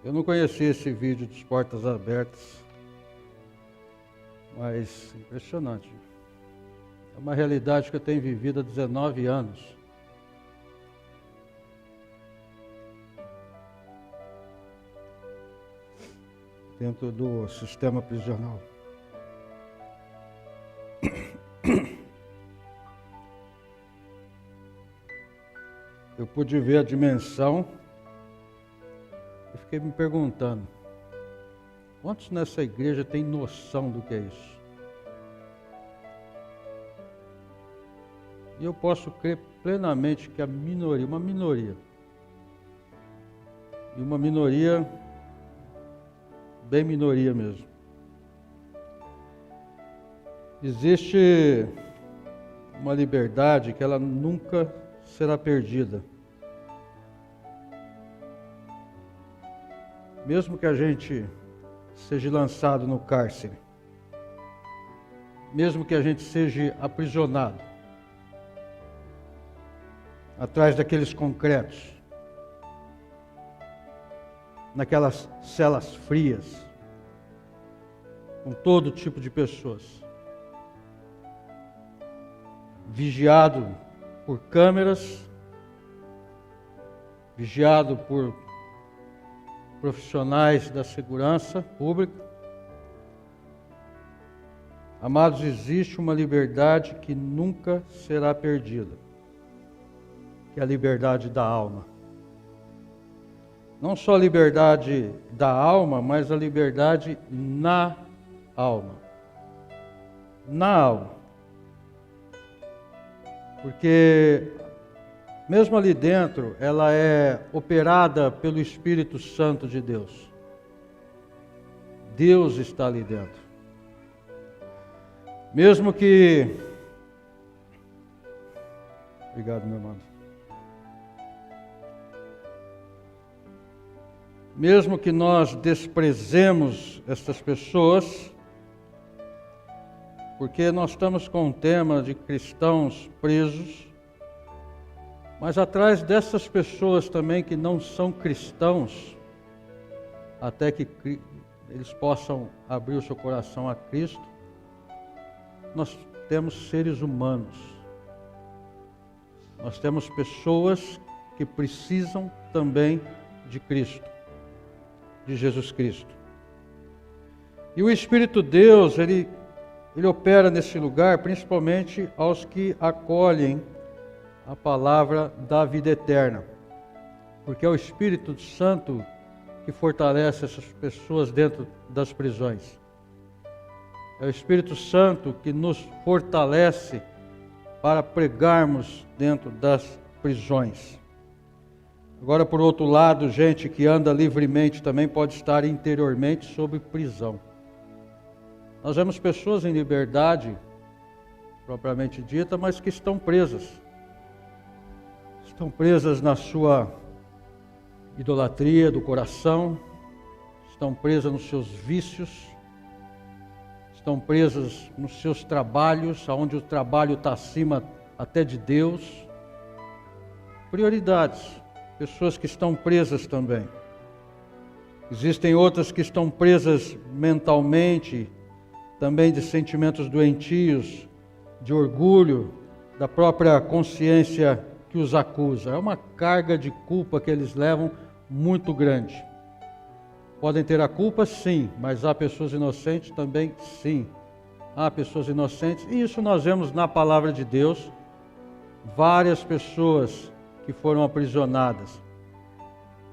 Eu não conhecia esse vídeo dos Portas Abertas, mas impressionante. É uma realidade que eu tenho vivido há 19 anos. Dentro do sistema prisional. Eu pude ver a dimensão e fiquei me perguntando, quantos nessa igreja têm noção do que é isso? E eu posso crer plenamente que a minoria, uma minoria, bem minoria mesmo, existe uma liberdade que ela nunca será perdida. Mesmo que a gente seja lançado no cárcere, mesmo que a gente seja aprisionado atrás daqueles concretos, naquelas celas frias, com todo tipo de pessoas, vigiado por câmeras, vigiado por profissionais da segurança pública. Amados, existe uma liberdade que nunca será perdida, que é a liberdade da alma. Não só a liberdade da alma, mas a liberdade na alma. Na alma. Porque mesmo ali dentro, ela é operada pelo Espírito Santo de Deus. Deus está ali dentro. Mesmo que... Obrigado, meu irmão. Mesmo que nós desprezemos essas pessoas, porque nós estamos com um tema de cristãos presos, mas atrás dessas pessoas também que não são cristãos, até que eles possam abrir o seu coração a Cristo, nós temos seres humanos. Nós temos pessoas que precisam também de Cristo, de Jesus Cristo. E o Espírito de Deus, ele opera nesse lugar, principalmente aos que acolhem a palavra da vida eterna, porque é o Espírito Santo que fortalece essas pessoas dentro das prisões. É o Espírito Santo que nos fortalece para pregarmos dentro das prisões. Agora, por outro lado, gente que anda livremente também pode estar interiormente sob prisão. Nós vemos pessoas em liberdade, propriamente dita, mas que estão presas. Estão presas na sua idolatria do coração, estão presas nos seus vícios, estão presas nos seus trabalhos, onde o trabalho está acima até de Deus. Prioridades, pessoas que estão presas também. Existem outras que estão presas mentalmente, também de sentimentos doentios, de orgulho, da própria consciência que os acusa. É uma carga de culpa que eles levam muito grande. Podem ter a culpa, sim, mas há pessoas inocentes também, sim. Há pessoas inocentes, e isso nós vemos na palavra de Deus, várias pessoas que foram aprisionadas.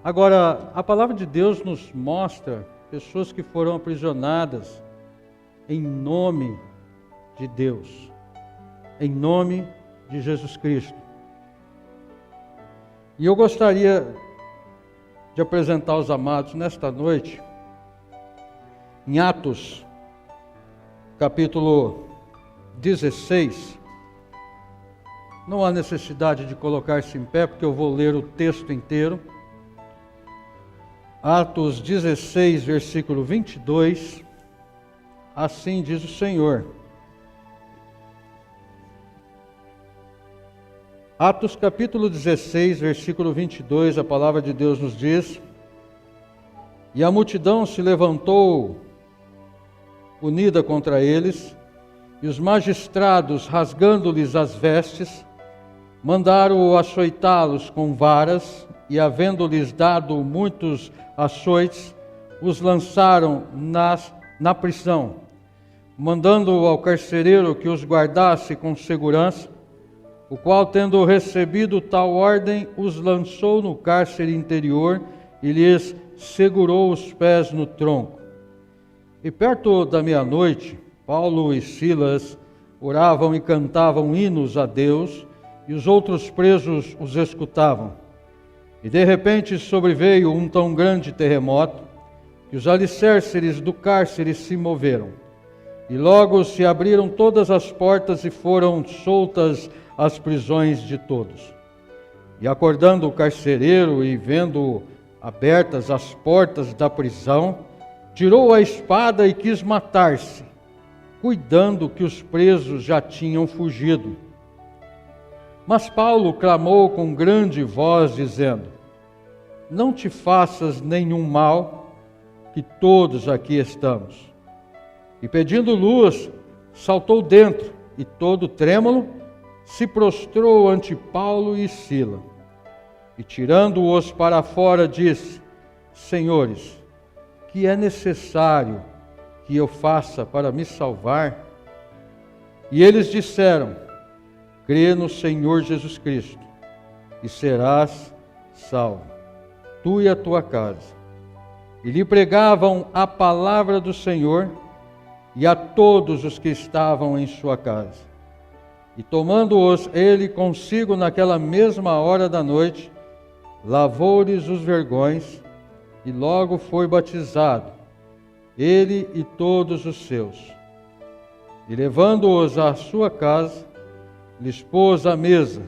Agora, a palavra de Deus nos mostra pessoas que foram aprisionadas em nome de Deus, em nome de Jesus Cristo. E eu gostaria de apresentar aos amados nesta noite, em Atos, capítulo 16. Não há necessidade de colocar-se em pé, porque eu vou ler o texto inteiro. Atos 16, versículo 22. Assim diz o Senhor. Atos capítulo 16, versículo 22, a palavra de Deus nos diz: E a multidão se levantou unida contra eles, e os magistrados, rasgando-lhes as vestes, mandaram açoitá-los com varas, e havendo-lhes dado muitos açoites, os lançaram na prisão, mandando ao carcereiro que os guardasse com segurança, o qual, tendo recebido tal ordem, os lançou no cárcere interior e lhes segurou os pés no tronco. E perto da meia-noite, Paulo e Silas oravam e cantavam hinos a Deus, e os outros presos os escutavam. E de repente sobreveio um tão grande terremoto, que os alicerces do cárcere se moveram. E logo se abriram todas as portas e foram soltas as prisões de todos. E acordando o carcereiro e vendo abertas as portas da prisão, tirou a espada e quis matar-se, cuidando que os presos já tinham fugido. Mas Paulo clamou com grande voz, dizendo: não te faças nenhum mal, que todos aqui estamos. E pedindo luz, saltou dentro, e todo trêmulo, se prostrou ante Paulo e Sila. E tirando-os para fora, disse: Senhores, que é necessário que eu faça para me salvar? E eles disseram: crê no Senhor Jesus Cristo, e serás salvo, tu e a tua casa. E lhe pregavam a palavra do Senhor e a todos os que estavam em sua casa. E tomando-os ele consigo naquela mesma hora da noite, lavou-lhes os vergões, e logo foi batizado, ele e todos os seus. E levando-os à sua casa, lhes pôs à mesa,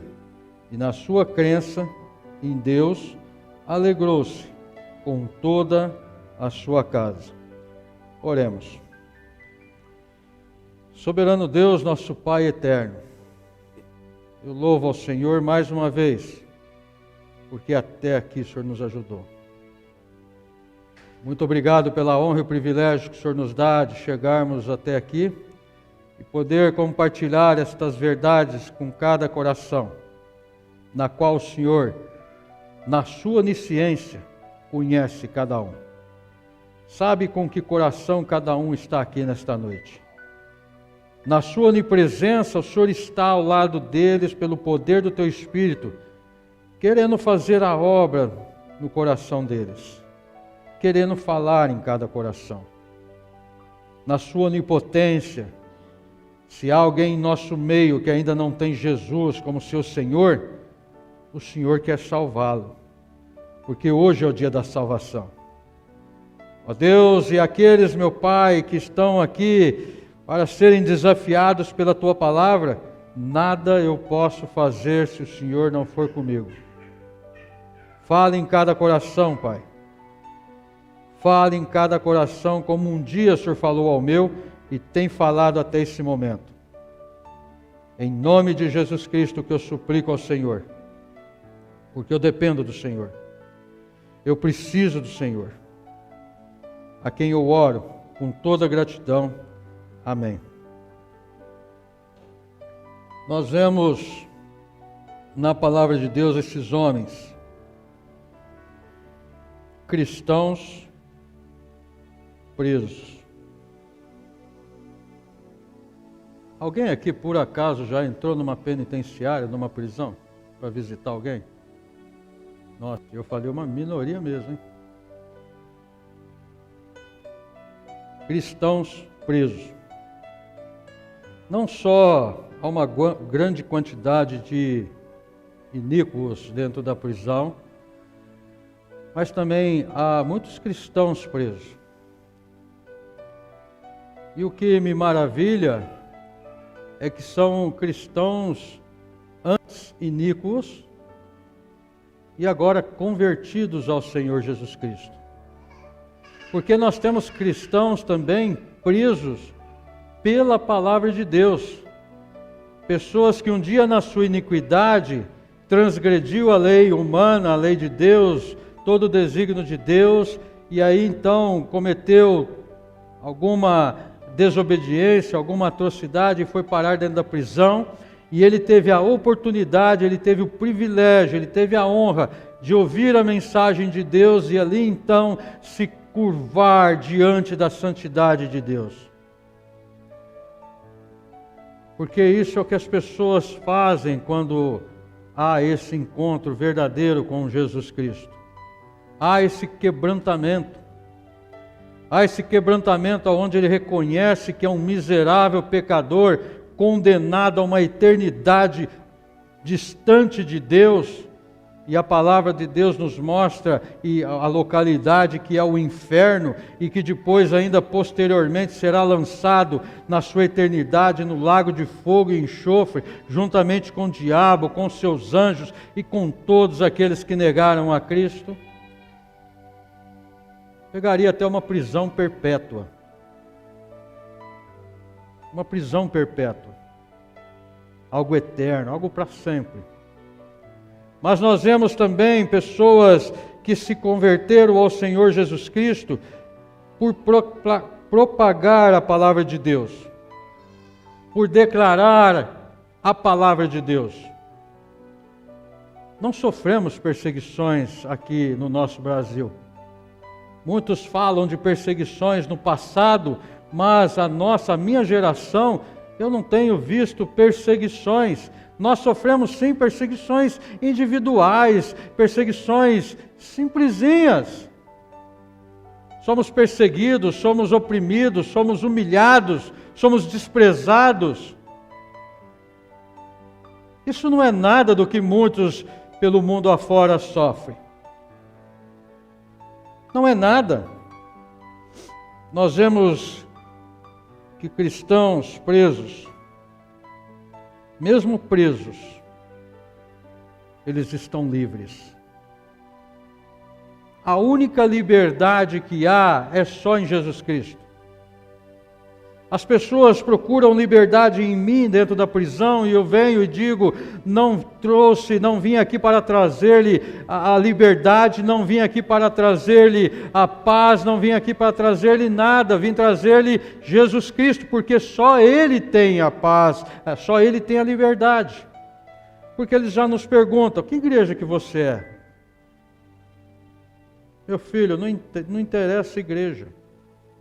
e na sua crença em Deus, alegrou-se com toda a sua casa. Oremos. Soberano Deus, nosso Pai eterno, eu louvo ao Senhor mais uma vez, porque até aqui o Senhor nos ajudou. Muito obrigado pela honra e o privilégio que o Senhor nos dá de chegarmos até aqui e poder compartilhar estas verdades com cada coração, na qual o Senhor, na sua onisciência, conhece cada um. Sabe com que coração cada um está aqui nesta noite. Na sua onipresença, o Senhor está ao lado deles pelo poder do Teu Espírito, querendo fazer a obra no coração deles, querendo falar em cada coração. Na sua onipotência, se há alguém em nosso meio que ainda não tem Jesus como seu Senhor, o Senhor quer salvá-lo, porque hoje é o dia da salvação. Ó Deus, e aqueles, meu Pai, que estão aqui para serem desafiados pela Tua palavra, nada eu posso fazer se o Senhor não for comigo. Fale em cada coração, Pai. Fale em cada coração como um dia o Senhor falou ao meu e tem falado até esse momento. Em nome de Jesus Cristo que eu suplico ao Senhor, porque eu dependo do Senhor. Eu preciso do Senhor, a quem eu oro com toda gratidão. Amém. Nós vemos na palavra de Deus esses homens cristãos presos. Alguém aqui por acaso já entrou numa penitenciária, numa prisão, para visitar alguém? Nossa, eu falei uma minoria mesmo, hein? Cristãos presos. Não só há uma grande quantidade de iníquos dentro da prisão, mas também há muitos cristãos presos. E o que me maravilha é que são cristãos antes iníquos e agora convertidos ao Senhor Jesus Cristo. Porque nós temos cristãos também presos pela palavra de Deus. Pessoas que um dia na sua iniquidade transgrediu a lei humana, a lei de Deus, todo o desígnio de Deus, e aí então cometeu alguma desobediência, alguma atrocidade e foi parar dentro da prisão, e ele teve a oportunidade, ele teve o privilégio, ele teve a honra de ouvir a mensagem de Deus e ali então se curvar diante da santidade de Deus. Porque isso é o que as pessoas fazem quando há esse encontro verdadeiro com Jesus Cristo. Há esse quebrantamento. Há esse quebrantamento onde ele reconhece que é um miserável pecador, condenado a uma eternidade distante de Deus. E a palavra de Deus nos mostra a localidade que é o inferno e que depois ainda posteriormente será lançado na sua eternidade no lago de fogo e enxofre, juntamente com o diabo, com seus anjos e com todos aqueles que negaram a Cristo. Pegaria até uma prisão perpétua. Uma prisão perpétua. Algo eterno, algo para sempre. Mas nós vemos também pessoas que se converteram ao Senhor Jesus Cristo por propagar a palavra de Deus, por declarar a palavra de Deus. Não sofremos perseguições aqui no nosso Brasil. Muitos falam de perseguições no passado, mas a minha geração, eu não tenho visto perseguições. Nós sofremos sim perseguições individuais, perseguições simplesinhas. Somos perseguidos, somos oprimidos, somos humilhados, somos desprezados. Isso não é nada do que muitos pelo mundo afora sofrem. Não é nada. Nós vemos que cristãos presos, mesmo presos, eles estão livres. A única liberdade que há é só em Jesus Cristo. As pessoas procuram liberdade em mim dentro da prisão e eu venho e digo, não vim aqui para trazer-lhe a liberdade, não vim aqui para trazer-lhe a paz, não vim aqui para trazer-lhe nada, vim trazer-lhe Jesus Cristo, porque só Ele tem a paz, só Ele tem a liberdade. Porque eles já nos perguntam, que igreja que você é? Meu filho, não interessa a igreja.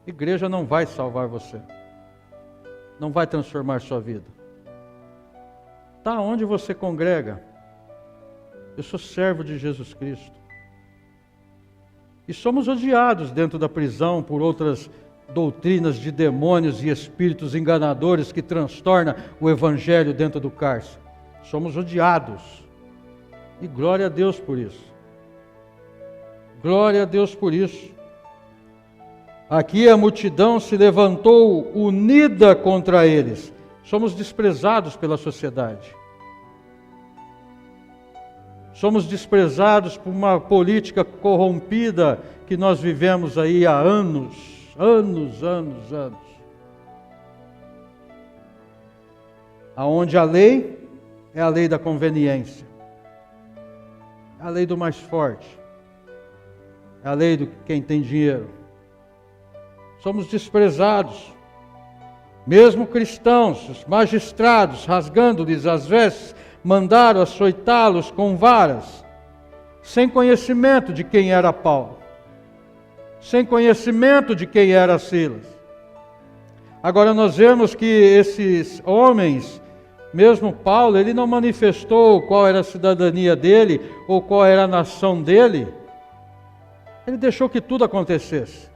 Igreja não vai salvar você. Não vai transformar sua vida. Está onde você congrega. Eu sou servo de Jesus Cristo. E somos odiados dentro da prisão por outras doutrinas de demônios e espíritos enganadores que transtornam o evangelho dentro do cárcere. Somos odiados. E glória a Deus por isso. Glória a Deus por isso. Aqui a multidão se levantou unida contra eles. Somos desprezados pela sociedade. Somos desprezados por uma política corrompida que nós vivemos aí há anos. Aonde a lei é a lei da conveniência. É a lei do mais forte. É a lei do quem tem dinheiro. Somos desprezados, mesmo cristãos, os magistrados, rasgando-lhes as vestes, mandaram açoitá-los com varas, sem conhecimento de quem era Paulo, sem conhecimento de quem era Silas. Agora nós vemos que esses homens, mesmo Paulo, ele não manifestou qual era a cidadania dele, ou qual era a nação dele, ele deixou que tudo acontecesse.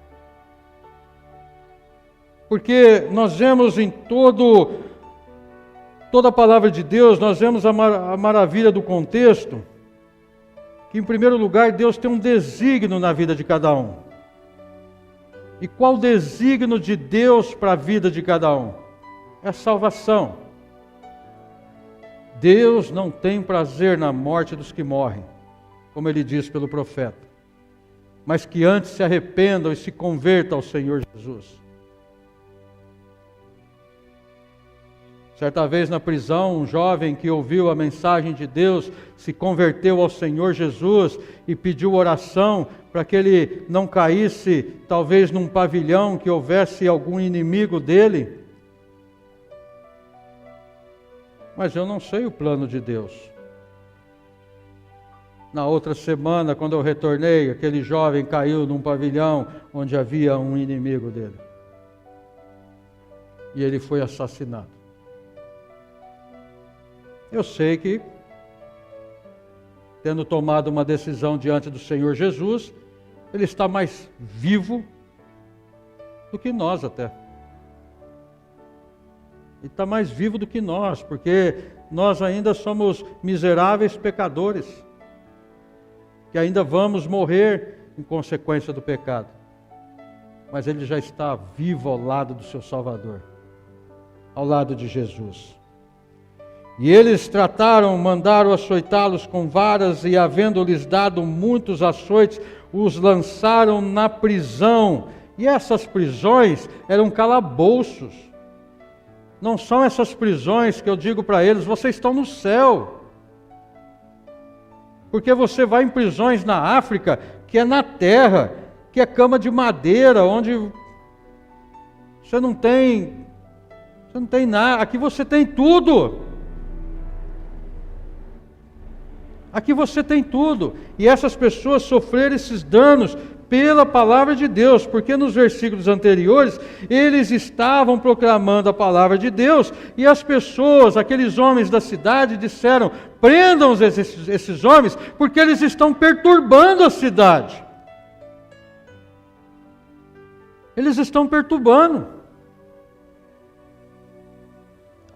Porque nós vemos em toda a palavra de Deus, nós vemos a maravilha do contexto, que em primeiro lugar Deus tem um desígnio na vida de cada um. E qual o desígnio de Deus para a vida de cada um? É a salvação. Deus não tem prazer na morte dos que morrem, como ele diz pelo profeta, mas que antes se arrependam e se convertam ao Senhor Jesus. Certa vez na prisão, um jovem que ouviu a mensagem de Deus se converteu ao Senhor Jesus e pediu oração para que ele não caísse, talvez num pavilhão que houvesse algum inimigo dele. Mas eu não sei o plano de Deus. Na outra semana, quando eu retornei, aquele jovem caiu num pavilhão onde havia um inimigo dele. E ele foi assassinado. Eu sei que, tendo tomado uma decisão diante do Senhor Jesus, ele está mais vivo do que nós até. Ele está mais vivo do que nós, porque nós ainda somos miseráveis pecadores, que ainda vamos morrer em consequência do pecado. Mas ele já está vivo ao lado do seu Salvador, ao lado de Jesus. E eles mandaram açoitá-los com varas, e havendo-lhes dado muitos açoites, os lançaram na prisão. E essas prisões eram calabouços. Não são essas prisões que eu digo para eles, vocês estão no céu. Porque você vai em prisões na África, que é na terra, que é cama de madeira, onde você não tem nada. Aqui você tem tudo. Aqui você tem tudo. E essas pessoas sofreram esses danos pela palavra de Deus, porque nos versículos anteriores, eles estavam proclamando a palavra de Deus, e as pessoas, aqueles homens da cidade, disseram: prendam esses homens, porque eles estão perturbando a cidade. Eles estão perturbando.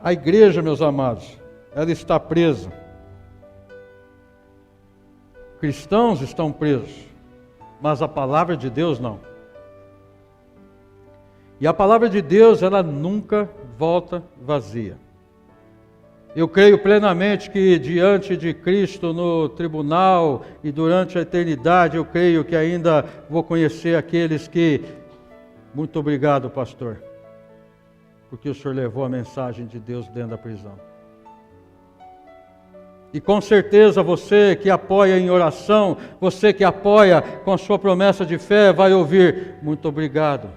A igreja, meus amados, ela está presa. Cristãos estão presos, mas a palavra de Deus não. E a palavra de Deus, ela nunca volta vazia. Eu creio plenamente que diante de Cristo no tribunal e durante a eternidade, eu creio que ainda vou conhecer aqueles que... Muito obrigado, pastor, porque o senhor levou a mensagem de Deus dentro da prisão. E com certeza você que apoia em oração, você que apoia com a sua promessa de fé, vai ouvir: muito obrigado,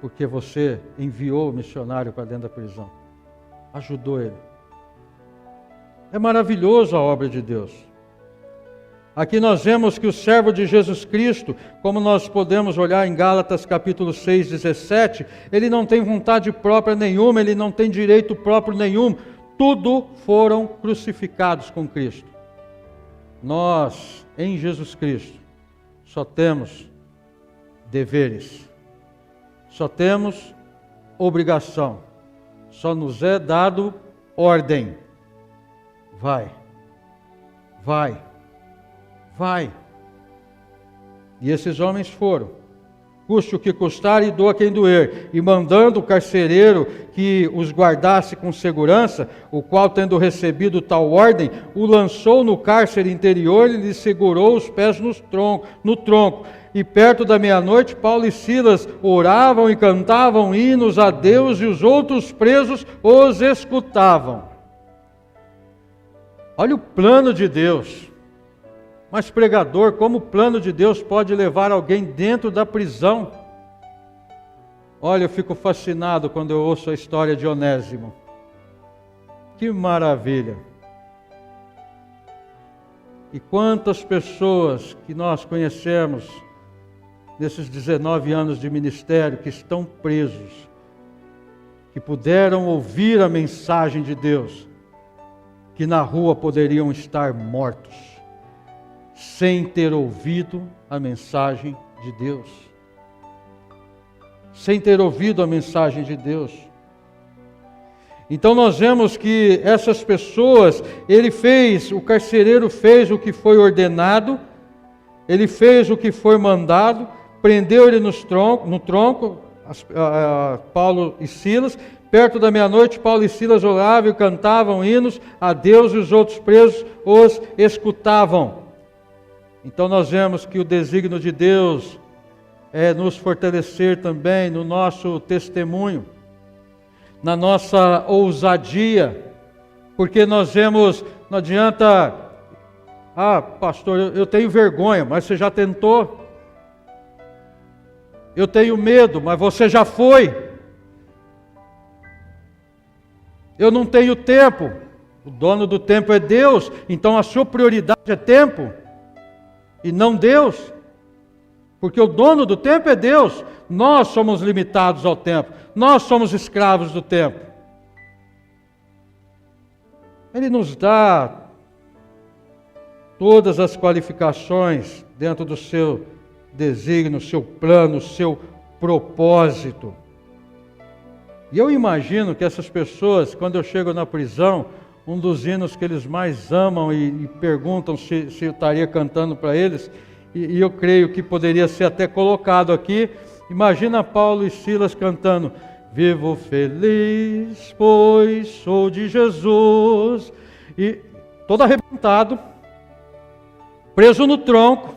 porque você enviou o missionário para dentro da prisão, ajudou ele. É maravilhoso a obra de Deus. Aqui nós vemos que o servo de Jesus Cristo, como nós podemos olhar em Gálatas capítulo 6, 17, ele não tem vontade própria nenhuma, ele não tem direito próprio nenhum, tudo foram crucificados com Cristo. Nós, em Jesus Cristo, só temos deveres, só temos obrigação, só nos é dado ordem. Vai. E esses homens foram, custe o que custar e doa quem doer, e mandando o carcereiro que os guardasse com segurança, o qual, tendo recebido tal ordem, o lançou no cárcere interior e lhe segurou os pés no tronco. E perto da meia-noite, Paulo e Silas oravam e cantavam hinos a Deus, e os outros presos os escutavam. Olha o plano de Deus. Mas pregador, como o plano de Deus pode levar alguém dentro da prisão? Olha, eu fico fascinado quando eu ouço a história de Onésimo. Que maravilha! E quantas pessoas que nós conhecemos nesses 19 anos de ministério que estão presos, que puderam ouvir a mensagem de Deus, que na rua poderiam estar mortos, sem ter ouvido a mensagem de Deus. Sem ter ouvido a mensagem de Deus. Então nós vemos que essas pessoas, o carcereiro fez o que foi ordenado, ele fez o que foi mandado, prendeu ele no tronco, Paulo e Silas. Perto da meia-noite, Paulo e Silas oravam e cantavam hinos a Deus, e os outros presos os escutavam. Então nós vemos que o desígnio de Deus é nos fortalecer também no nosso testemunho. na nossa ousadia, porque nós vemos, não adianta, pastor, eu tenho vergonha, mas você já tentou? Eu tenho medo, mas você já foi? Eu não tenho tempo. O dono do tempo é Deus, então a sua prioridade é tempo e não Deus. Porque o dono do tempo é Deus. Nós somos limitados ao tempo. Nós somos escravos do tempo. Ele nos dá todas as qualificações dentro do seu desígnio, seu plano, seu propósito. E eu imagino que essas pessoas, quando eu chego na prisão, um dos hinos que eles mais amam e perguntam se eu estaria cantando para eles, e eu creio que poderia ser até colocado aqui. Imagina Paulo e Silas cantando: vivo feliz, pois sou de Jesus. E todo arrebentado, preso no tronco,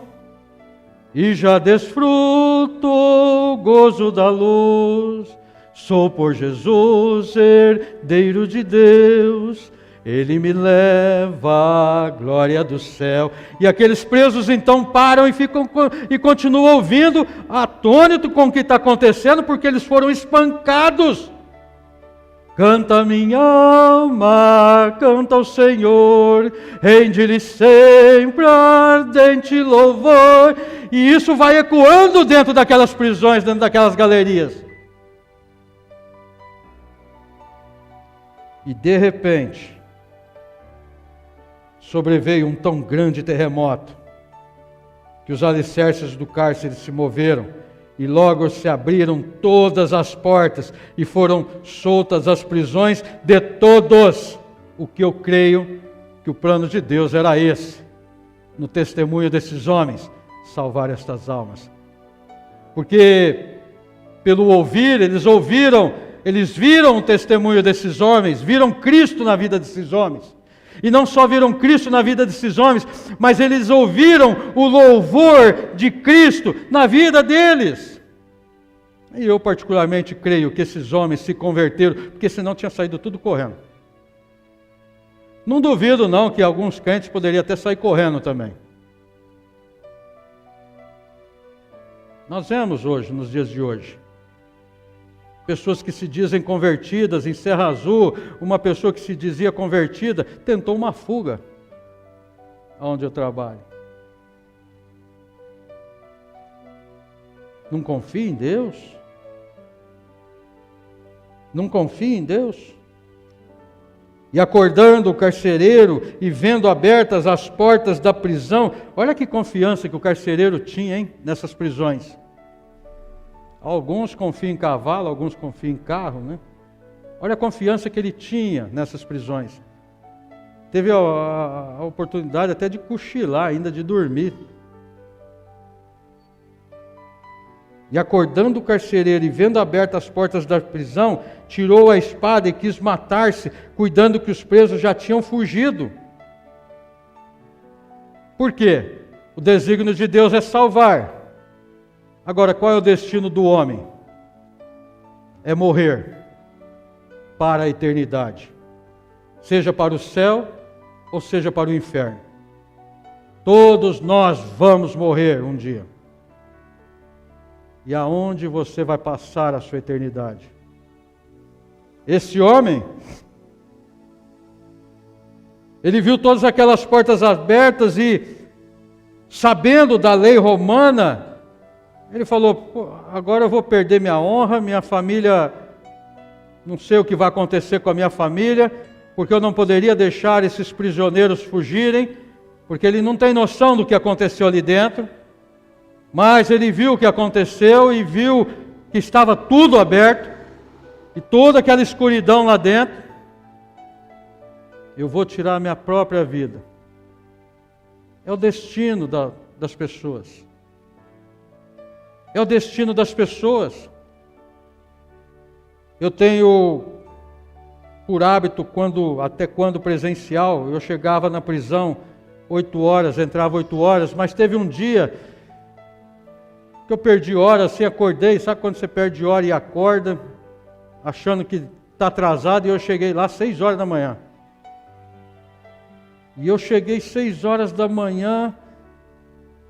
e já desfruto o gozo da luz. Sou por Jesus herdeiro de Deus, Ele me leva à glória do céu. E aqueles presos então param e continuam ouvindo, atônito com o que está acontecendo, porque eles foram espancados. Canta minha alma, canta ao Senhor, rende-lhe sempre ardente louvor. E isso vai ecoando dentro daquelas prisões, dentro daquelas galerias. E de repente, sobreveio um tão grande terremoto, que os alicerces do cárcere se moveram, e logo se abriram todas as portas, e foram soltas as prisões de todos. O que eu creio que o plano de Deus era esse, no testemunho desses homens, salvar estas almas. Porque pelo ouvir, eles viram o testemunho desses homens, viram Cristo na vida desses homens. E não só viram Cristo na vida desses homens, mas eles ouviram o louvor de Cristo na vida deles. E eu particularmente creio que esses homens se converteram, porque senão tinha saído tudo correndo. Não duvido não que alguns crentes poderiam até sair correndo também. Nós vemos hoje, nos dias de hoje, pessoas que se dizem convertidas. Em Serra Azul, uma pessoa que se dizia convertida tentou uma fuga onde eu trabalho. Não confia em Deus? Não confia em Deus? E acordando o carcereiro e vendo abertas as portas da prisão, olha que confiança que o carcereiro tinha, hein, nessas prisões. Alguns confiam em cavalo, alguns confiam em carro, né? Olha a confiança que ele tinha nessas prisões. Teve a oportunidade até de cochilar, ainda de dormir. E acordando o carcereiro e vendo abertas as portas da prisão, tirou a espada e quis matar-se, cuidando que os presos já tinham fugido. Por quê? O desígnio de Deus é salvar. Agora, qual é o destino do homem? É morrer para a eternidade, seja para o céu ou seja para o inferno. Todos nós vamos morrer um dia. E aonde você vai passar a sua eternidade? Esse homem, ele viu todas aquelas portas abertas e, sabendo da lei romana, ele falou: agora eu vou perder minha honra, minha família, não sei o que vai acontecer com a minha família, porque eu não poderia deixar esses prisioneiros fugirem, porque ele não tem noção do que aconteceu ali dentro, mas ele viu o que aconteceu e viu que estava tudo aberto, e toda aquela escuridão lá dentro. Eu vou tirar a minha própria vida. É o destino das pessoas. É o destino das pessoas. Eu tenho por hábito, até quando presencial, eu chegava na prisão 8 horas, entrava 8 horas, mas teve um dia que eu perdi hora, assim, acordei. Sabe quando você perde hora e acorda, achando que está atrasado e eu cheguei lá 6 horas da manhã. E eu cheguei 6 horas da manhã,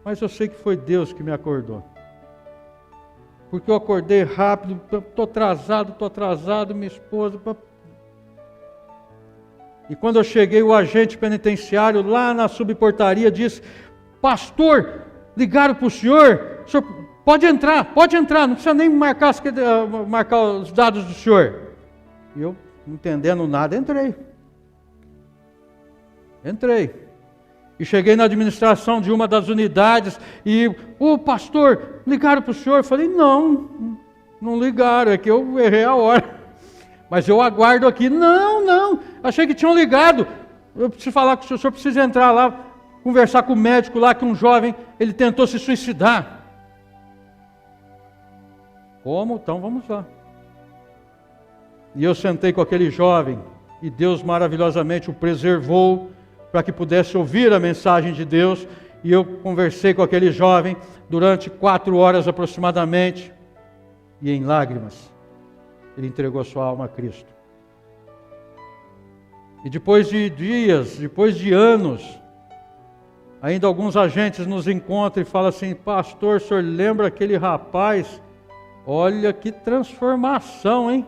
mas eu sei que foi Deus que me acordou. Porque eu acordei rápido, estou atrasado, minha esposa. E quando eu cheguei, o agente penitenciário lá na subportaria disse: pastor, ligaram para o senhor pode entrar, não precisa nem marcar os dados do senhor. E eu, não entendendo nada, entrei. E cheguei na administração de uma das unidades e, pastor, ligaram para o senhor? Eu falei, não ligaram, é que eu errei a hora. Mas eu aguardo aqui. Não, achei que tinham ligado. Eu preciso falar com o senhor precisa entrar lá, conversar com o médico lá, que um jovem, ele tentou se suicidar. Como? Então vamos lá. E eu sentei com aquele jovem, e Deus maravilhosamente o preservou, para que pudesse ouvir a mensagem de Deus, e eu conversei com aquele jovem durante 4 horas aproximadamente, e em lágrimas, ele entregou sua alma a Cristo. E depois de dias, depois de anos, ainda alguns agentes nos encontram e falam assim: pastor, o senhor lembra aquele rapaz? Olha que transformação, hein?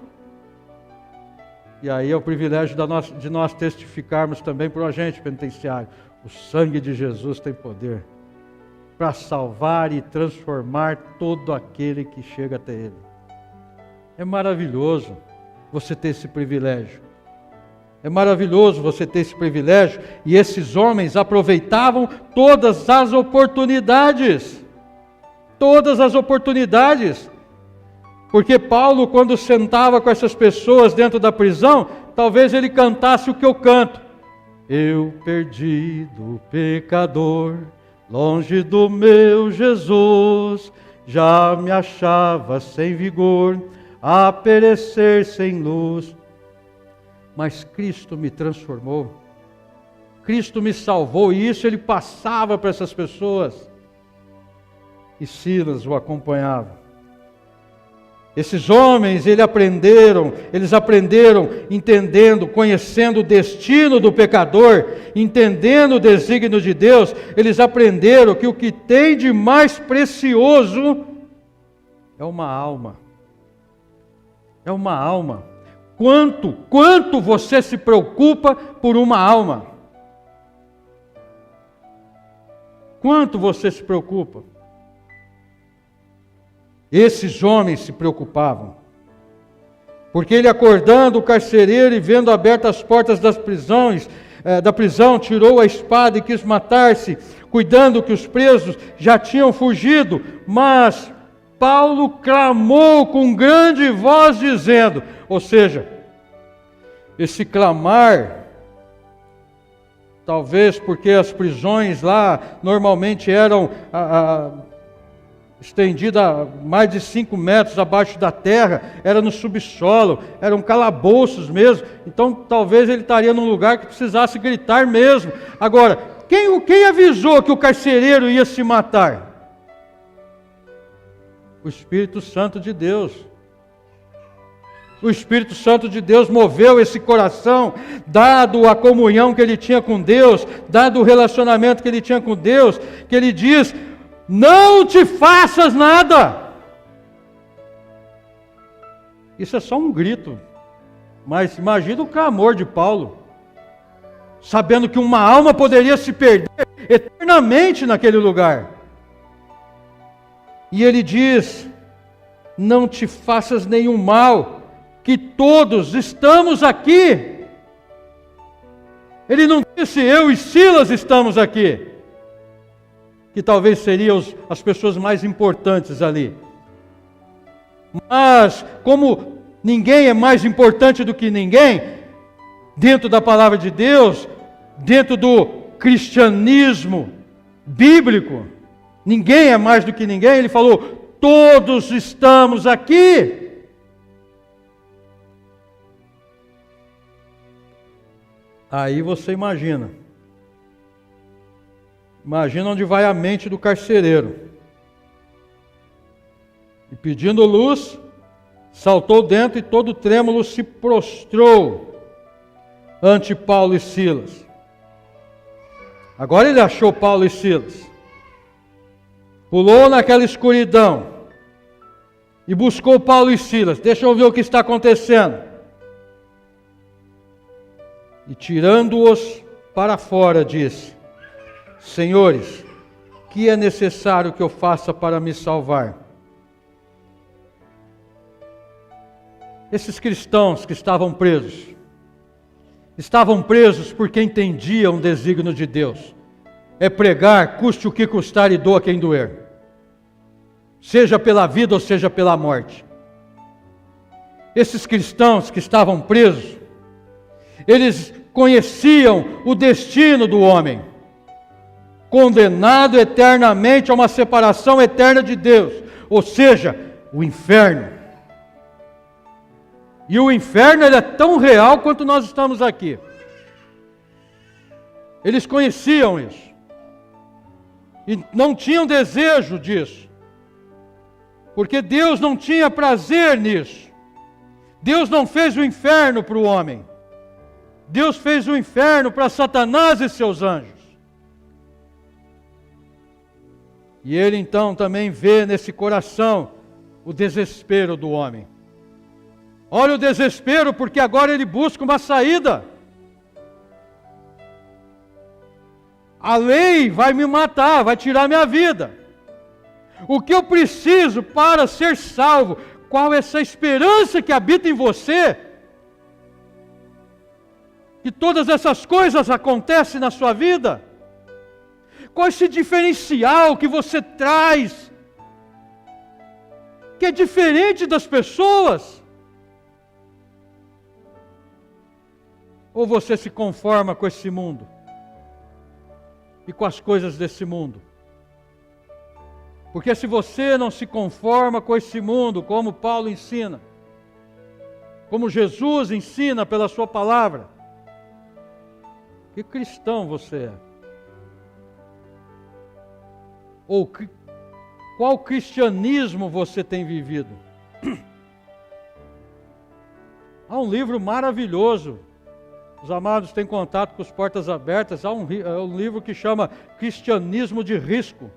E aí é o privilégio de nós testificarmos também para o agente penitenciário. O sangue de Jesus tem poder para salvar e transformar todo aquele que chega até Ele. É maravilhoso você ter esse privilégio. É maravilhoso você ter esse privilégio. E esses homens aproveitavam todas as oportunidades. Todas as oportunidades. Porque Paulo, quando sentava com essas pessoas dentro da prisão, talvez ele cantasse o que eu canto. Eu perdido pecador, longe do meu Jesus, já me achava sem vigor, a perecer sem luz. Mas Cristo me transformou, Cristo me salvou, e isso ele passava para essas pessoas. E Silas o acompanhava. Esses homens, eles aprenderam entendendo, conhecendo o destino do pecador, entendendo o desígnio de Deus, eles aprenderam que o que tem de mais precioso é uma alma. É uma alma. Quanto você se preocupa por uma alma? Quanto você se preocupa? Esses homens se preocupavam, porque ele, acordando o carcereiro e vendo abertas as portas da prisão, tirou a espada e quis matar-se, cuidando que os presos já tinham fugido. Mas Paulo clamou com grande voz dizendo, ou seja, esse clamar, talvez porque as prisões lá normalmente eram estendida mais de 5 metros abaixo da terra, era no subsolo, eram calabouços mesmo, então talvez ele estaria num lugar que precisasse gritar mesmo. Agora, quem avisou que o carcereiro ia se matar? O Espírito Santo de Deus. O Espírito Santo de Deus moveu esse coração, dado a comunhão que ele tinha com Deus, dado o relacionamento que ele tinha com Deus, que ele diz: não te faças nada. Isso é só um grito, mas imagina o clamor de Paulo, sabendo que uma alma poderia se perder eternamente naquele lugar. E ele diz: não te faças nenhum mal, que todos estamos aqui. Ele não disse eu e Silas estamos aqui, que talvez seriam as pessoas mais importantes ali. Mas, como ninguém é mais importante do que ninguém, dentro da palavra de Deus, dentro do cristianismo bíblico, ninguém é mais do que ninguém, ele falou: todos estamos aqui. Aí você imagina onde vai a mente do carcereiro. E pedindo luz, saltou dentro e todo trêmulo se prostrou ante Paulo e Silas. Agora ele achou Paulo e Silas. Pulou naquela escuridão e buscou Paulo e Silas. Deixa eu ver o que está acontecendo. E tirando-os para fora, disse: Senhores, que é necessário que eu faça para me salvar? Esses cristãos que estavam presos porque entendiam o desígnio de Deus. É pregar, custe o que custar e doa quem doer. Seja pela vida ou seja pela morte. Esses cristãos que estavam presos, eles conheciam o destino do homem, condenado eternamente a uma separação eterna de Deus, ou seja, o inferno. E o inferno ele é tão real quanto nós estamos aqui. Eles conheciam isso. E não tinham desejo disso. Porque Deus não tinha prazer nisso. Deus não fez o inferno para o homem. Deus fez o inferno para Satanás e seus anjos. E ele então também vê nesse coração o desespero do homem. Olha o desespero, porque agora ele busca uma saída. A lei vai me matar, vai tirar minha vida. O que eu preciso para ser salvo? Qual é essa esperança que habita em você? Que todas essas coisas acontecem na sua vida? Qual é esse diferencial que você traz? Que é diferente das pessoas? Ou você se conforma com esse mundo? E com as coisas desse mundo? Porque se você não se conforma com esse mundo, como Paulo ensina, como Jesus ensina pela sua palavra, que cristão você é? Ou qual cristianismo você tem vivido? Há um livro maravilhoso, os amados têm contato com as portas abertas, há um livro que chama Cristianismo de Risco,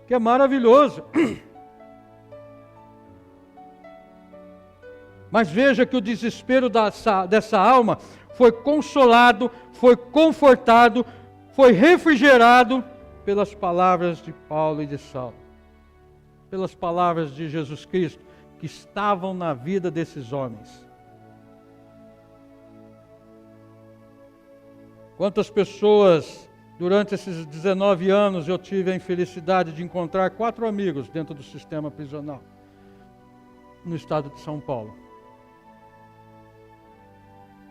que é maravilhoso. Mas veja que o desespero dessa alma foi consolado, foi confortado, foi refrigerado pelas palavras de Paulo e de Saulo, pelas palavras de Jesus Cristo, que estavam na vida desses homens. Quantas pessoas, durante esses 19 anos, eu tive a infelicidade de encontrar 4 amigos dentro do sistema prisional, no estado de São Paulo.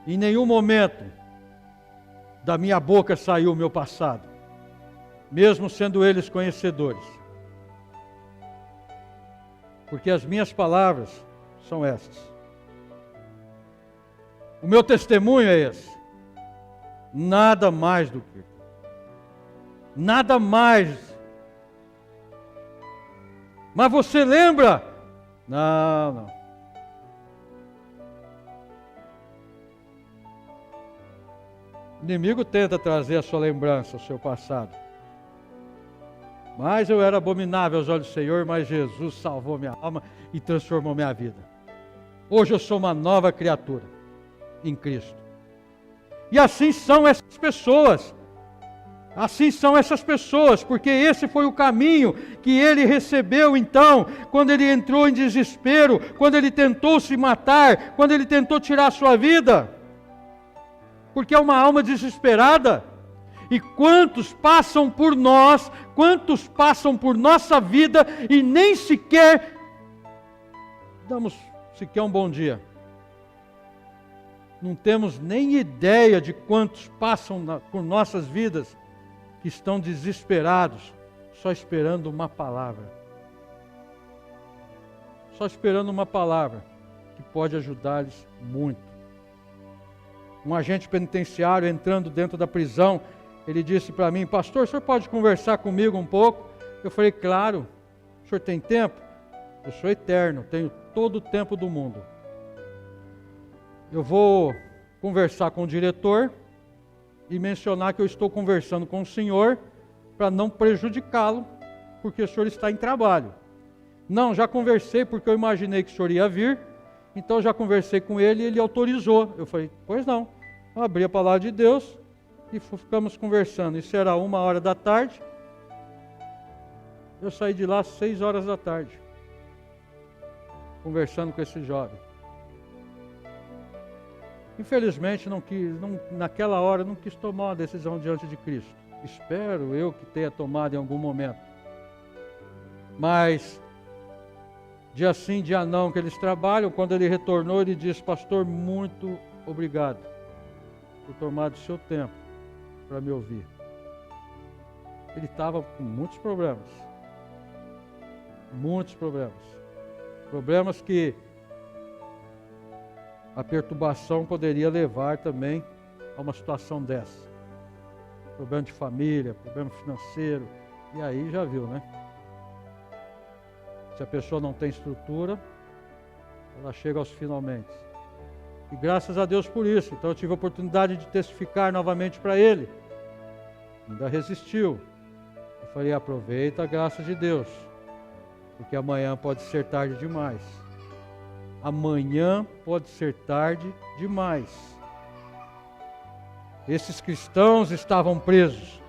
Em nenhum momento da minha boca saiu o meu passado, mesmo sendo eles conhecedores. Porque as minhas palavras são essas. O meu testemunho é esse. Nada mais do que. Nada mais. Mas você lembra? Não. O inimigo tenta trazer a sua lembrança, o seu passado. Mas eu era abominável aos olhos do Senhor, mas Jesus salvou minha alma e transformou minha vida. Hoje eu sou uma nova criatura em Cristo. E assim são essas pessoas. Assim são essas pessoas, porque esse foi o caminho que ele recebeu então, quando ele entrou em desespero, quando ele tentou se matar, quando ele tentou tirar a sua vida. Porque é uma alma desesperada. E quantos passam por nós, quantos passam por nossa vida e nem sequer damos um bom dia. Não temos nem ideia de quantos passam por nossas vidas que estão desesperados, só esperando uma palavra. Só esperando uma palavra que pode ajudar-lhes muito. Um agente penitenciário entrando dentro da prisão, ele disse para mim: pastor, o senhor pode conversar comigo um pouco? Eu falei: claro. O senhor tem tempo? Eu sou eterno, tenho todo o tempo do mundo. Eu vou conversar com o diretor e mencionar que eu estou conversando com o senhor para não prejudicá-lo, porque o senhor está em trabalho. Não, já conversei porque eu imaginei que o senhor ia vir, então já conversei com ele e ele autorizou. Eu falei, pois não. Eu abri a palavra de Deus e ficamos conversando. Isso era 1h da tarde. Eu saí de lá às 6h da tarde, conversando com esse jovem. Infelizmente, naquela hora, não quis tomar uma decisão diante de Cristo. Espero eu que tenha tomado em algum momento. Mas, dia sim, dia não, que eles trabalham, quando ele retornou, ele disse, pastor, muito obrigado por tomar do seu tempo para me ouvir. Ele estava com muitos problemas. Muitos problemas. Problemas que a perturbação poderia levar também a uma situação dessa. Problema de família, problema financeiro, e aí já viu, né? Se a pessoa não tem estrutura, ela chega aos finalmente. E graças a Deus por isso. Então eu tive a oportunidade de testificar novamente para ele. Ainda resistiu. Eu falei, aproveita a graça de Deus, porque amanhã pode ser tarde demais. Amanhã pode ser tarde demais. Esses cristãos estavam presos,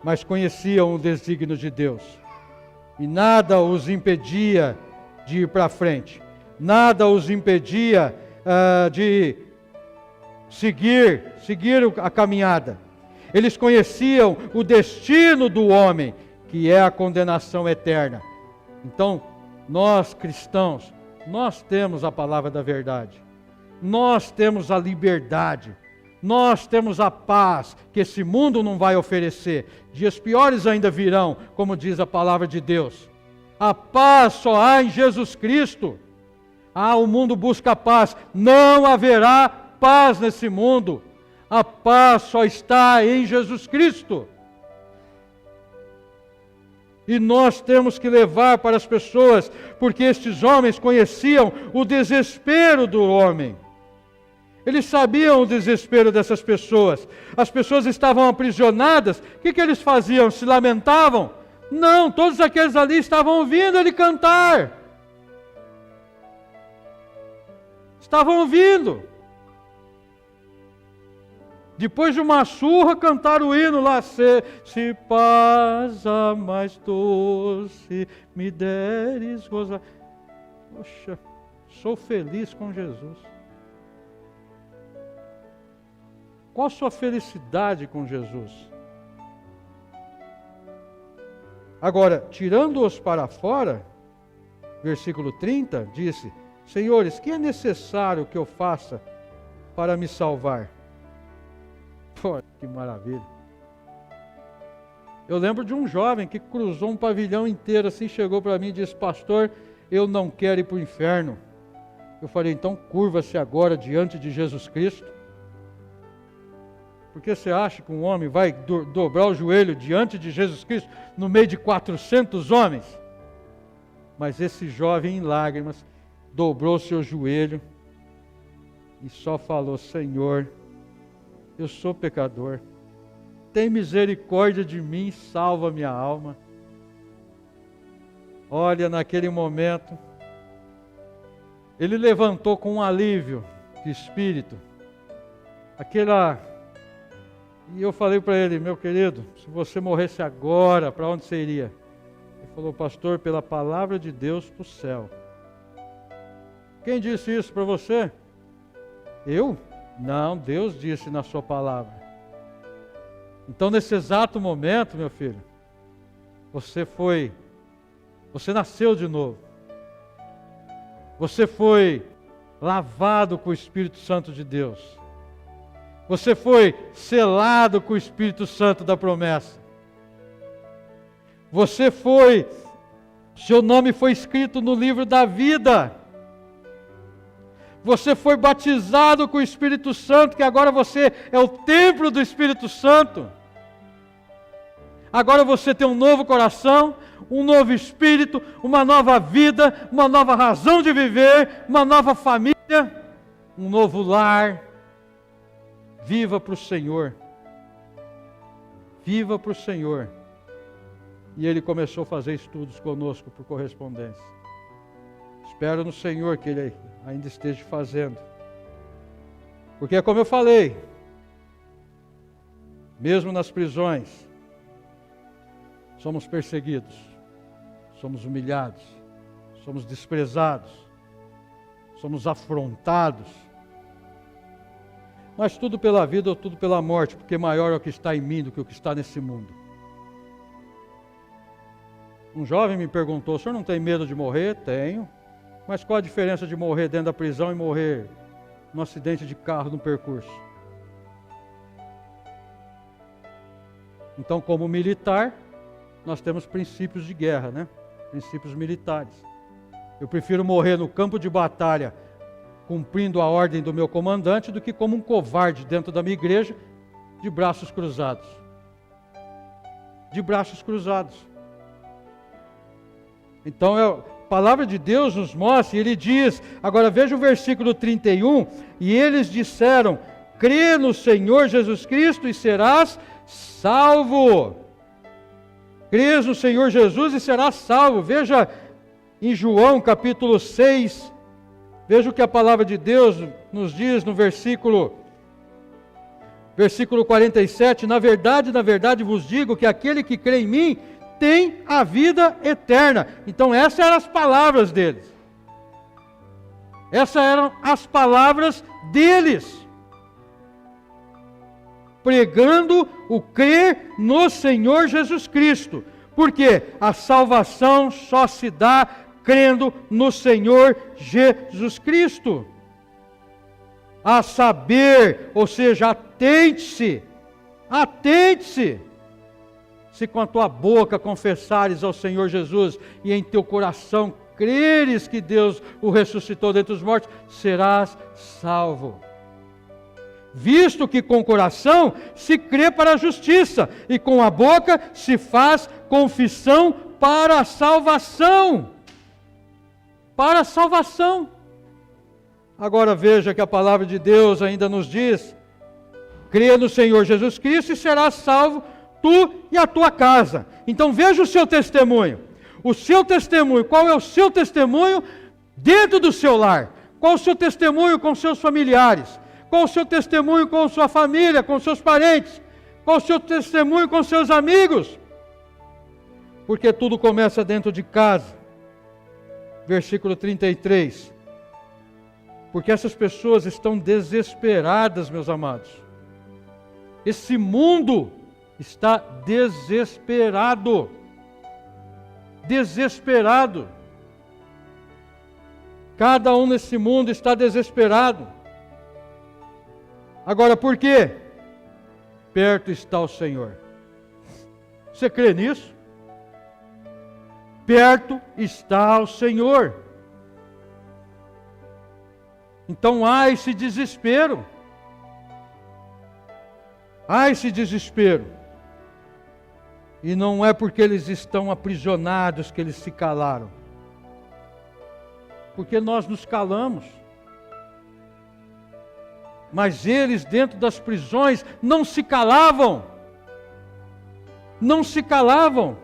mas conheciam o desígnio de Deus. E nada os impedia de ir para frente. Nada os impedia de seguir a caminhada. Eles conheciam o destino do homem, que é a condenação eterna. Então, nós cristãos, nós temos a palavra da verdade. Nós temos a liberdade. Nós temos a paz que esse mundo não vai oferecer. Dias piores ainda virão, como diz a palavra de Deus. A paz só há em Jesus Cristo. O mundo busca paz. Não haverá paz nesse mundo. A paz só está em Jesus Cristo. E nós temos que levar para as pessoas, porque estes homens conheciam o desespero do homem. Eles sabiam o desespero dessas pessoas. As pessoas estavam aprisionadas. O que eles faziam? Se lamentavam? Não, todos aqueles ali estavam ouvindo ele cantar. Estavam ouvindo. Depois de uma surra, cantaram o hino lá. Se paz a mais doce me deres gozar. Poxa, sou feliz com Jesus. Qual a sua felicidade com Jesus? Agora, tirando-os para fora, versículo 30, disse, senhores, que é necessário que eu faça para me salvar? Pô, que maravilha. Eu lembro de um jovem que cruzou um pavilhão inteiro, assim, chegou para mim e disse, pastor, eu não quero ir para o inferno. Eu falei, então curva-se agora diante de Jesus Cristo. Porque você acha que um homem vai dobrar o joelho diante de Jesus Cristo no meio de 400 homens? Mas esse jovem em lágrimas dobrou seu joelho e só falou, Senhor, eu sou pecador, tem misericórdia de mim, salva minha alma. Olha, naquele momento, ele levantou com um alívio de espírito, e eu falei para ele, meu querido, se você morresse agora, para onde você iria? Ele falou, pastor, pela palavra de Deus, para o céu. Quem disse isso para você? Eu? Não, Deus disse na sua palavra. Então, nesse exato momento, meu filho, você nasceu de novo. Você foi lavado com o Espírito Santo de Deus. Você foi selado com o Espírito Santo da promessa. Seu nome foi escrito no livro da vida. Você foi batizado com o Espírito Santo, que agora você é o templo do Espírito Santo. Agora você tem um novo coração, um novo espírito, uma nova vida, uma nova razão de viver, uma nova família, um novo lar. Viva para o Senhor. Viva para o Senhor. E ele começou a fazer estudos conosco por correspondência. Espero no Senhor que ele ainda esteja fazendo. Porque, como eu falei, mesmo nas prisões, somos perseguidos, somos humilhados, somos desprezados, somos afrontados. Mas tudo pela vida ou tudo pela morte, porque maior é o que está em mim do que o que está nesse mundo. Um jovem me perguntou: o senhor não tem medo de morrer? Tenho. Mas qual a diferença de morrer dentro da prisão e morrer num acidente de carro no percurso? Então, como militar, nós temos princípios de guerra, né? Princípios militares. Eu prefiro morrer no campo de batalha, cumprindo a ordem do meu comandante, do que como um covarde dentro da minha igreja, de braços cruzados. De braços cruzados. Então, a palavra de Deus nos mostra, e ele diz, agora veja o versículo 31, e eles disseram: crê no Senhor Jesus Cristo e serás salvo. Crês no Senhor Jesus e serás salvo. Veja em João capítulo 6, veja o que a palavra de Deus nos diz no versículo 47, na verdade vos digo que aquele que crê em mim tem a vida eterna. Então essas eram as palavras deles. Essas eram as palavras deles. Pregando o crer no Senhor Jesus Cristo. Porque a salvação só se dá crendo no Senhor Jesus Cristo. A saber, ou seja, atente-se, se com a tua boca confessares ao Senhor Jesus e em teu coração creres que Deus o ressuscitou dentre os mortos, serás salvo. Visto que com o coração se crê para a justiça e com a boca se faz confissão para a salvação. Para a salvação. Agora veja que a palavra de Deus ainda nos diz: crê no Senhor Jesus Cristo e serás salvo, tu e a tua casa. Então veja o seu testemunho. O seu testemunho, qual é o seu testemunho dentro do seu lar? Qual o seu testemunho com seus familiares? Qual o seu testemunho com sua família, com seus parentes? Qual o seu testemunho com seus amigos? Porque tudo começa dentro de casa. Versículo 33. Porque essas pessoas estão desesperadas, meus amados. Esse mundo está desesperado. Desesperado. Cada um nesse mundo está desesperado. Agora, por quê? Perto está o Senhor. Você crê nisso? Perto está o Senhor. Então há esse desespero. Há esse desespero. E não é porque eles estão aprisionados que eles se calaram. Porque nós nos calamos. Mas eles dentro das prisões não se calavam. Não se calavam.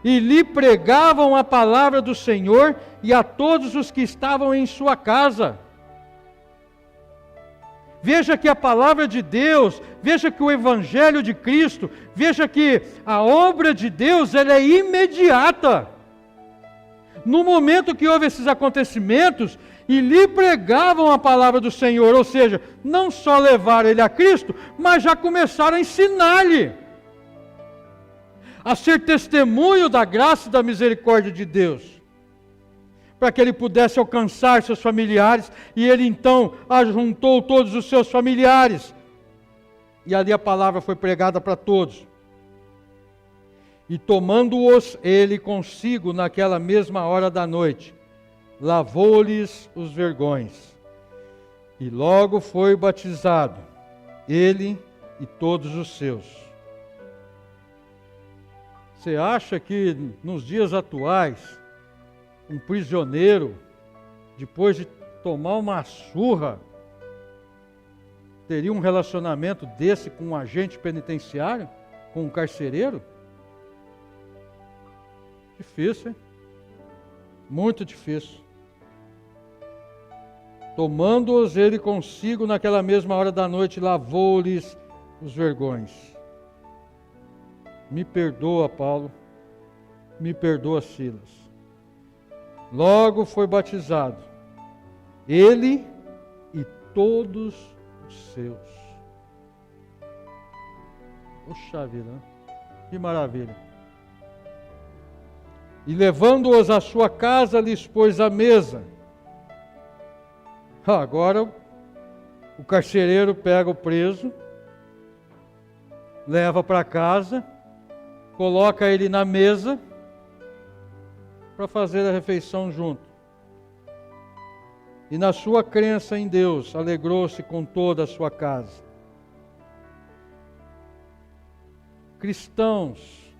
E lhe pregavam a palavra do Senhor e a todos os que estavam em sua casa. Veja que a palavra de Deus, veja que o Evangelho de Cristo, veja que a obra de Deus ela é imediata. No momento que houve esses acontecimentos, e lhe pregavam a palavra do Senhor, ou seja, não só levaram ele a Cristo, mas já começaram a ensinar-lhe a ser testemunho da graça e da misericórdia de Deus, para que ele pudesse alcançar seus familiares, e ele então ajuntou todos os seus familiares, e ali a palavra foi pregada para todos. E tomando-os ele consigo naquela mesma hora da noite, lavou-lhes os vergões, e logo foi batizado, ele e todos os seus. Você acha que nos dias atuais, um prisioneiro, depois de tomar uma surra, teria um relacionamento desse com um agente penitenciário? Com um carcereiro? Difícil, hein? Muito difícil. Tomando-os ele consigo naquela mesma hora da noite, lavou-lhes os vergões. Me perdoa, Paulo, me perdoa, Silas. Logo foi batizado, ele e todos os seus. Puxa vida, né? Que maravilha. E levando-os à sua casa, lhes pôs a mesa. Agora o carcereiro pega o preso, leva para casa, coloca ele na mesa para fazer a refeição junto. E na sua crença em Deus, alegrou-se com toda a sua casa. Cristãos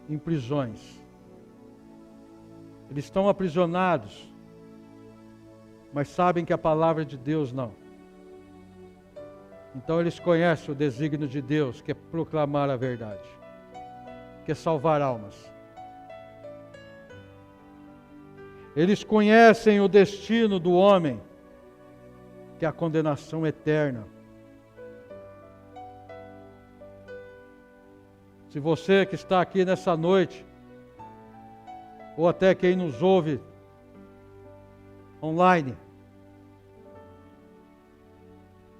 em prisões, eles estão aprisionados, mas sabem que a palavra de Deus não. Então eles conhecem o desígnio de Deus, que é proclamar a verdade, que é salvar almas. Eles conhecem o destino do homem, que é a condenação eterna. Se você que está aqui nessa noite, ou até quem nos ouve online,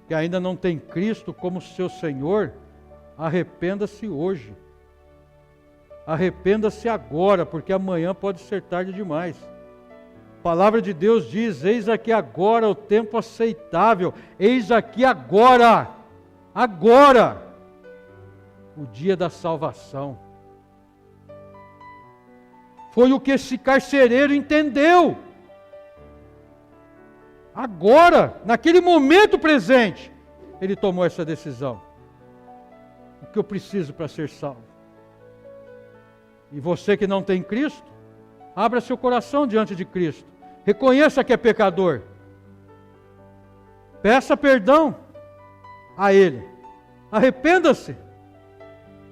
que ainda não tem Cristo como seu Senhor, arrependa-se hoje. Arrependa-se agora, porque amanhã pode ser tarde demais. A palavra de Deus diz: eis aqui agora o tempo aceitável, eis aqui agora, o dia da salvação. Foi o que esse carcereiro entendeu. Agora, naquele momento presente, ele tomou essa decisão. O que eu preciso para ser salvo? E você que não tem Cristo, abra seu coração diante de Cristo. Reconheça que é pecador. Peça perdão a Ele. Arrependa-se.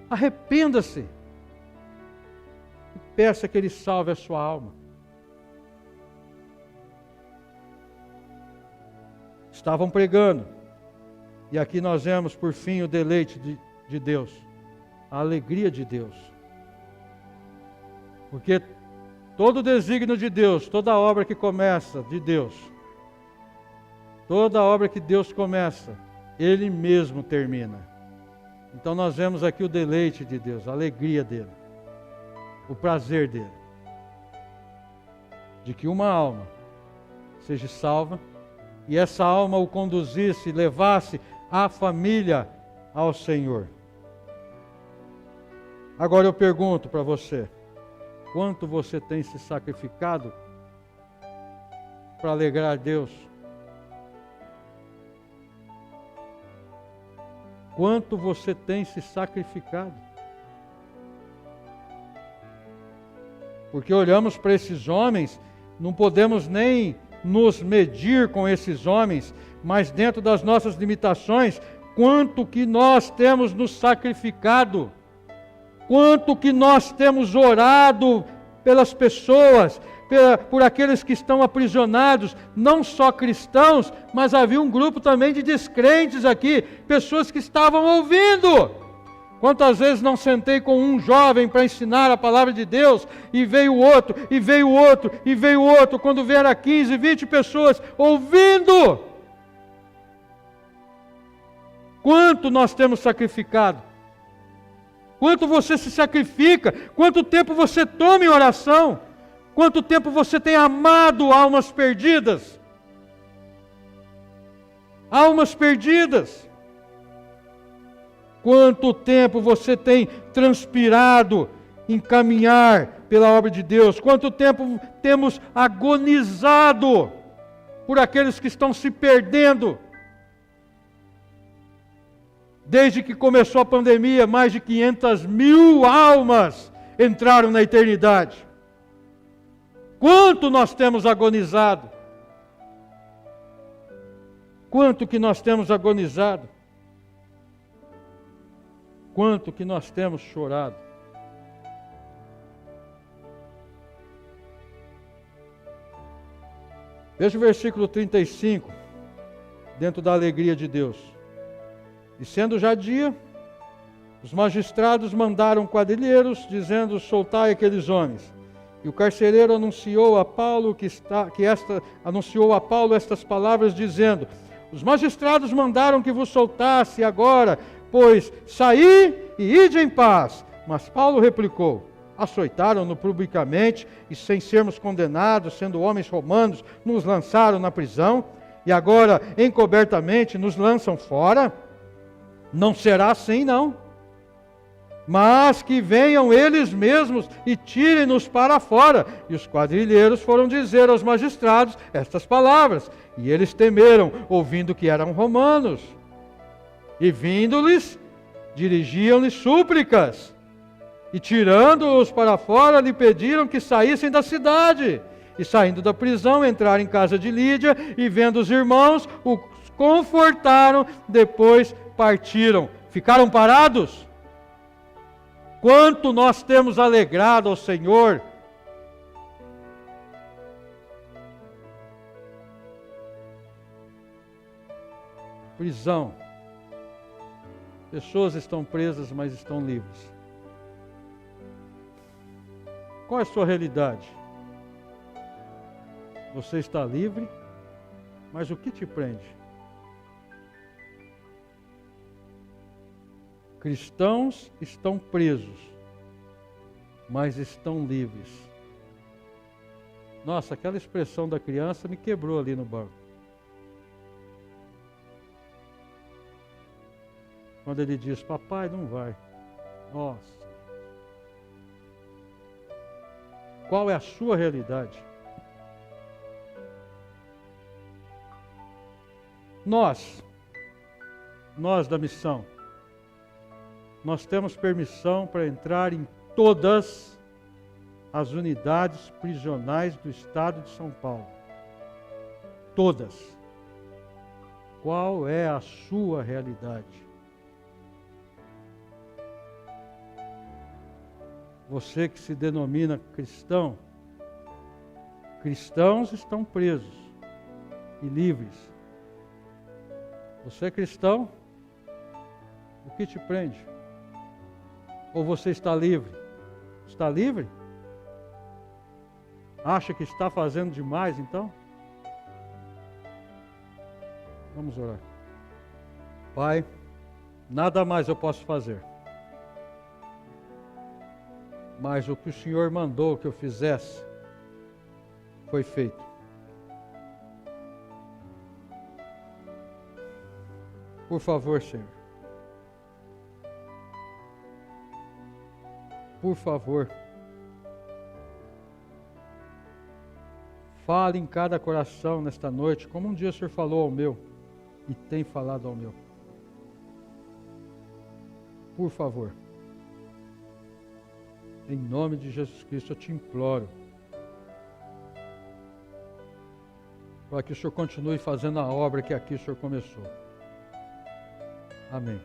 Arrependa-se. E peça que Ele salve a sua alma. Estavam pregando. E aqui nós vemos, por fim, o deleite de Deus. A alegria de Deus. Porque todo o desígnio de Deus, toda obra que começa de Deus, toda obra que Deus começa, Ele mesmo termina. Então nós vemos aqui o deleite de Deus, a alegria dEle, o prazer dEle, de que uma alma seja salva, e essa alma o conduzisse, levasse a família ao Senhor. Agora eu pergunto para você, quanto você tem se sacrificado para alegrar Deus? Quanto você tem se sacrificado? Porque olhamos para esses homens, não podemos nem nos medir com esses homens, mas dentro das nossas limitações, quanto que nós temos nos sacrificado, quanto que nós temos orado pelas pessoas, por aqueles que estão aprisionados, não só cristãos, mas havia um grupo também de descrentes aqui, pessoas que estavam ouvindo. Quantas vezes não sentei com um jovem para ensinar a palavra de Deus, e veio outro, e veio outro, e veio outro, quando vieram 15, 20 pessoas ouvindo. Quanto nós temos sacrificado? Quanto você se sacrifica? Quanto tempo você toma em oração? Quanto tempo você tem amado almas perdidas? Almas perdidas. Quanto tempo você tem transpirado em caminhar pela obra de Deus? Quanto tempo temos agonizado por aqueles que estão se perdendo? Desde que começou a pandemia, mais de 500.000 almas entraram na eternidade. Quanto nós temos agonizado? Quanto que nós temos agonizado? Quanto que nós temos chorado? Veja o versículo 35, dentro da alegria de Deus. E sendo já dia, os magistrados mandaram quadrilheiros, dizendo: soltai aqueles homens. E o carcereiro anunciou a Paulo estas palavras, dizendo: os magistrados mandaram que vos soltasse agora, pois saí e ide em paz. Mas Paulo replicou: açoitaram-no publicamente, e sem sermos condenados, sendo homens romanos, nos lançaram na prisão, e agora encobertamente nos lançam fora? Não será assim, não. Mas que venham eles mesmos e tirem-nos para fora. E os quadrilheiros foram dizer aos magistrados estas palavras, e eles temeram, ouvindo que eram romanos. E vindo-lhes, dirigiam-lhes súplicas, e tirando-os para fora, lhe pediram que saíssem da cidade. E saindo da prisão, entraram em casa de Lídia, e vendo os irmãos, os confortaram, depois partiram. Ficaram parados? Quanto nós temos alegrado ao Senhor. Prisão. Pessoas estão presas, mas estão livres. Qual é a sua realidade? Você está livre, mas o que te prende? Cristãos estão presos, mas estão livres. Nossa, aquela expressão da criança me quebrou ali no banco. Quando ele diz: papai, não vai. Nossa. Qual é a sua realidade? Nós da missão, nós temos permissão para entrar em todas as unidades prisionais do estado de São Paulo. Todas. Qual é a sua realidade? Você que se denomina cristão, cristãos estão presos e livres. Você é cristão? O que te prende? Ou você está livre? Está livre? Acha que está fazendo demais, então? Vamos orar. Pai, nada mais eu posso fazer, mas o que o Senhor mandou que eu fizesse, foi feito. Por favor, Senhor. Por favor. Fale em cada coração nesta noite, como um dia o Senhor falou ao meu, e tem falado ao meu. Por favor. Em nome de Jesus Cristo eu te imploro, para que o Senhor continue fazendo a obra que aqui o Senhor começou. Amém.